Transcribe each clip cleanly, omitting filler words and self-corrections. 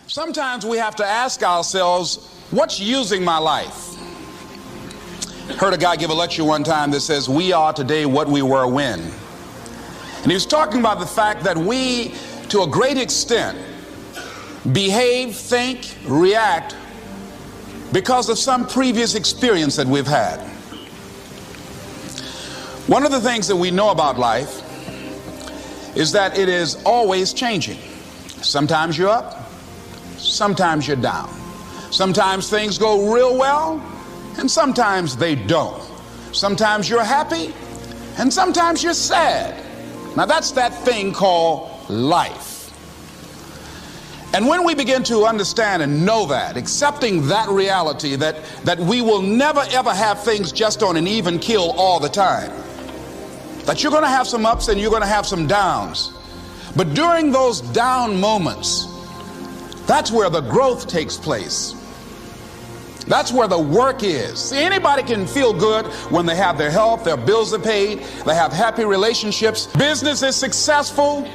Sometimes we have to ask ourselves, what's using my life? Heard a guy give a lecture one time that says, we are today what we were when. And he was talking about the fact that we, to a great extent, behave, think, react because of some previous experience that we've had. One of the things that we know about life is that it is always changing. Sometimes you're up, sometimes you're down. Sometimes things go real well, and sometimes they don't. Sometimes you're happy, and sometimes you're sad. Now that's that thing called life. And when we begin to understand and know that, accepting that reality that we will never ever have things just on an even keel all the time, that you're going to have some ups and you're going to have some downs, but during those down moments, that's where the growth takes place. That's where the work is. See, anybody can feel good when they have their health, their bills are paid, they have happy relationships, business is successful.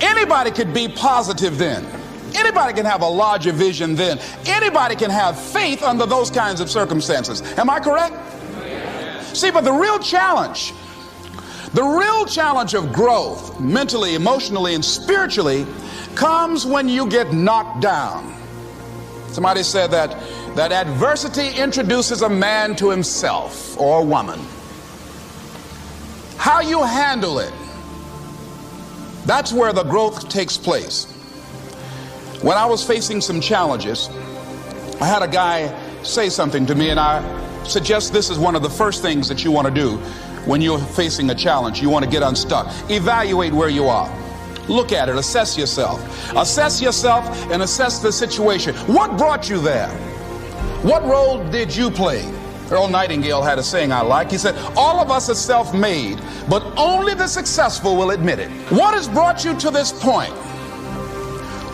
Anybody could be positive then. Anybody can have a larger vision then. Anybody can have faith under those kinds of circumstances. Am I correct? See, but the real challenge of growth, mentally, emotionally, and spiritually, comes when you get knocked down. Somebody said that adversity introduces a man to himself or a woman. How you handle it, that's where the growth takes place. When I was facing some challenges, I had a guy say something to me, and I suggest this is one of the first things that you want to do when you're facing a challenge. You want to get unstuck. Evaluate where you are. Look at it, assess yourself. Assess yourself and assess the situation. What brought you there? What role did you play? Earl Nightingale had a saying I like. He said, all of us are self-made, but only the successful will admit it. What has brought you to this point?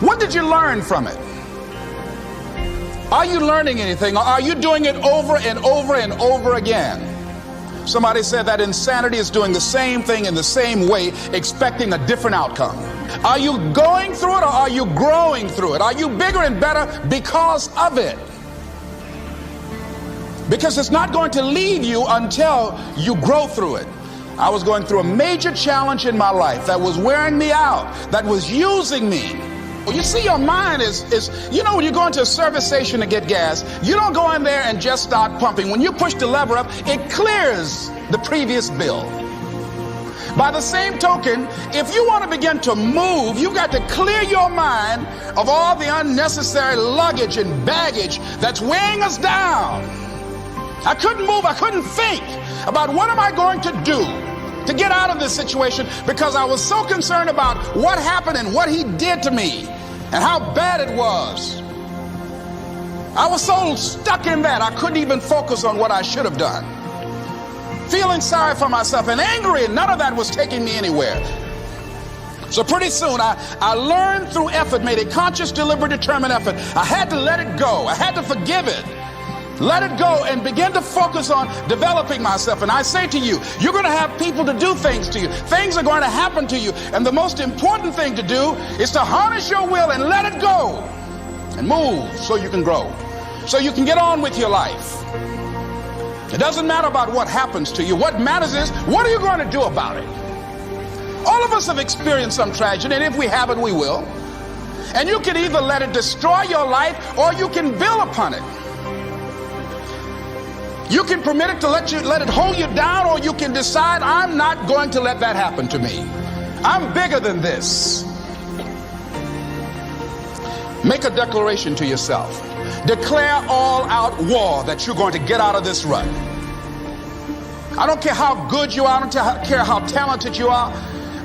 What did you learn from it? Are you learning anything, or are you doing it over and over and over again? Somebody said that insanity is doing the same thing in the same way, expecting a different outcome. Are you going through it, or are you growing through it? Are you bigger and better because of it? Because it's not going to leave you until you grow through it. I was going through a major challenge in my life that was wearing me out, that was using me. Well, you see, your mind is, you know, when you go into a service station to get gas, you don't go in there and just start pumping. When you push the lever up, it clears the previous bill. By the same token, if you want to begin to move, you've got to clear your mind of all the unnecessary luggage and baggage that's weighing us down. I couldn't move, I couldn't think about what am I going to do to get out of this situation, because I was so concerned about what happened and what he did to me and how bad it was. I was so stuck in that I couldn't even focus on what I should have done. Feeling sorry for myself and angry, and none of that was taking me anywhere. So pretty soon I learned through effort, made a conscious, deliberate, determined effort. I had to let it go. I had to forgive it. Let it go and begin to focus on developing myself. And I say to you, you're going to have people to do things to you. Things are going to happen to you. And the most important thing to do is to harness your will and let it go and move so you can grow, so you can get on with your life. It doesn't matter about what happens to you. What matters is, what are you going to do about it? All of us have experienced some tragedy, and if we haven't, we will. And you can either let it destroy your life, or you can build upon it. You can permit it to let it hold you down, or you can decide, I'm not going to let that happen to me. I'm bigger than this. Make a declaration to yourself. Declare all out war that you're going to get out of this rut. I don't care how good you are. I don't care how talented you are.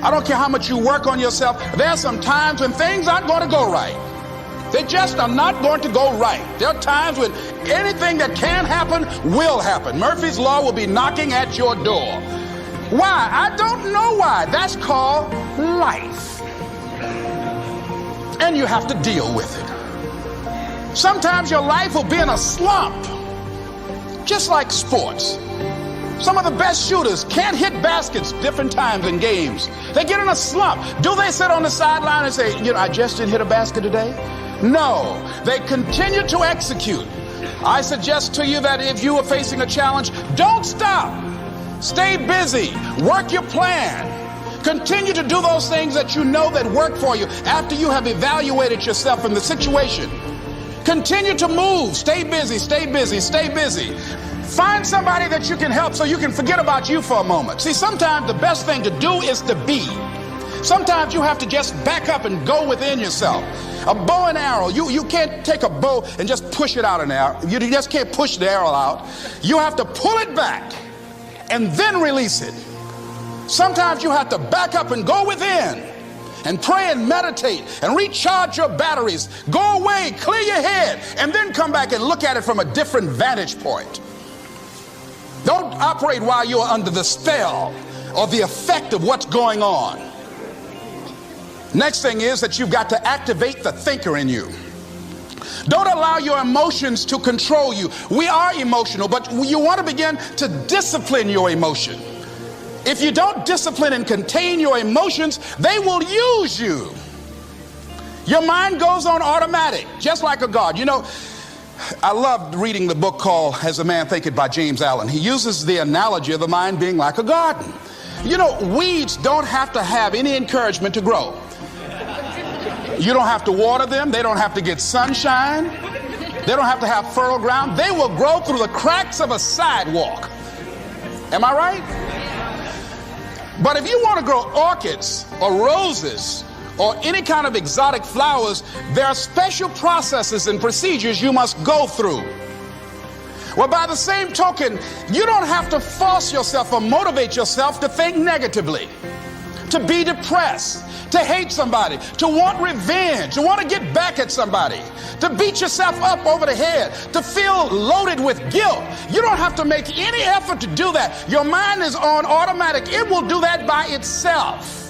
I don't care how much you work on yourself. There are some times when things aren't going to go right. They just are not going to go right. There are times when anything that can happen will happen. Murphy's Law will be knocking at your door. Why? I don't know why. That's called life. And you have to deal with it. Sometimes your life will be in a slump, just like sports. Some of the best shooters can't hit baskets different times in games. They get in a slump. Do they sit on the sideline and say, you know, I just didn't hit a basket today? No, they continue to execute. I suggest to you that if you are facing a challenge, don't stop. Stay busy. Work your plan. Continue to do those things that you know that work for you after you have evaluated yourself in the situation. Continue to move. Stay busy, stay busy, stay busy. Find somebody that you can help so you can forget about you for a moment. See, sometimes the best thing to do is to be. Sometimes you have to just back up and go within yourself. A bow and arrow, you can't take a bow and just push it out in the air. You just can't push the arrow out. You have to pull it back and then release it. Sometimes you have to back up and go within and pray and meditate and recharge your batteries. Go away, clear your head, and then come back and look at it from a different vantage point. Don't operate while you're under the spell or the effect of what's going on. Next thing is that you've got to activate the thinker in you. Don't allow your emotions to control you. We are emotional, but you want to begin to discipline your emotion. If you don't discipline and contain your emotions, they will use you. Your mind goes on automatic, just like a guard. You know, I loved reading the book called As a Man Thinketh by James Allen. He uses the analogy of the mind being like a garden. You know, weeds don't have to have any encouragement to grow. You don't have to water them. They don't have to get sunshine. They don't have to have fertile ground. They will grow through the cracks of a sidewalk. Am I right? But if you want to grow orchids or roses or any kind of exotic flowers, there are special processes and procedures you must go through. Well, by the same token, you don't have to force yourself or motivate yourself to think negatively, to be depressed, to hate somebody, to want revenge, to want to get back at somebody, to beat yourself up over the head, to feel loaded with guilt. You don't have to make any effort to do that. Your mind is on automatic. It will do that by itself.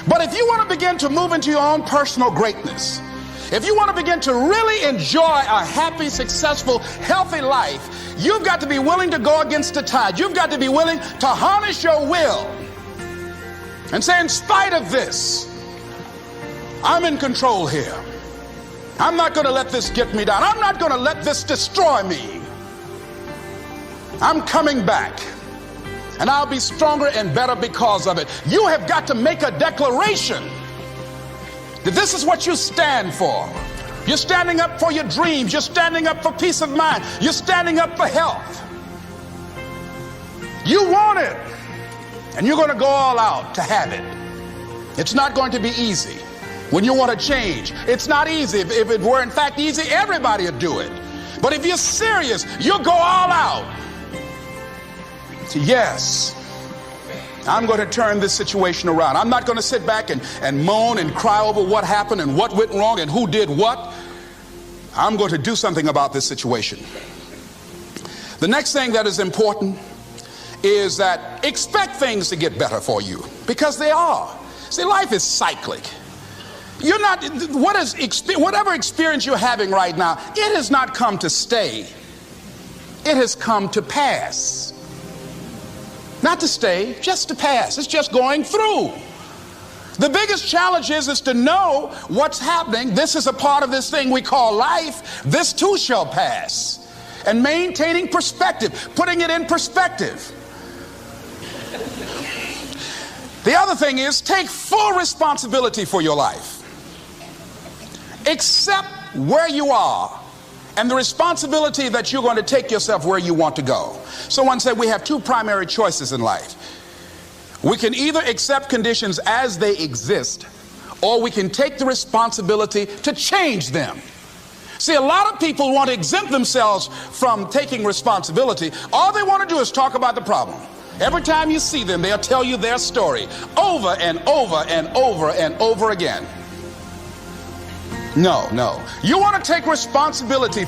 But if you want to begin to move into your own personal greatness, if you want to begin to really enjoy a happy, successful, healthy life, you've got to be willing to go against the tide. You've got to be willing to harness your will and say, in spite of this, I'm in control here. I'm not going to let this get me down. I'm not going to let this destroy me. I'm coming back, and I'll be stronger and better because of it. You have got to make a declaration that this is what you stand for. You're standing up for your dreams. You're standing up for peace of mind. You're standing up for health. You want it, and you're going to go all out to have it. It's not going to be easy. When you want to change, it's not easy. If it were in fact easy, everybody would do it. But if you're serious, you'll go all out. So yes, I'm going to turn this situation around. I'm not going to sit back and moan and cry over what happened and what went wrong and who did what. I'm going to do something about this situation. The next thing that is important is that expect things to get better for you, because they are. See, life is cyclic. You're not, whatever experience you're having right now, it has not come to stay. It has come to pass. Not to stay, just to pass. It's just going through. The biggest challenge is to know what's happening. This is a part of this thing we call life. This too shall pass. And maintaining perspective, putting it in perspective. The other thing is take full responsibility for your life. Accept where you are and the responsibility that you're going to take yourself where you want to go. Someone said we have two primary choices in life. We can either accept conditions as they exist, or we can take the responsibility to change them. See, a lot of people want to exempt themselves from taking responsibility. All they want to do is talk about the problem. Every time you see them, they'll tell you their story over and over and over and over again. No. You want to take responsibility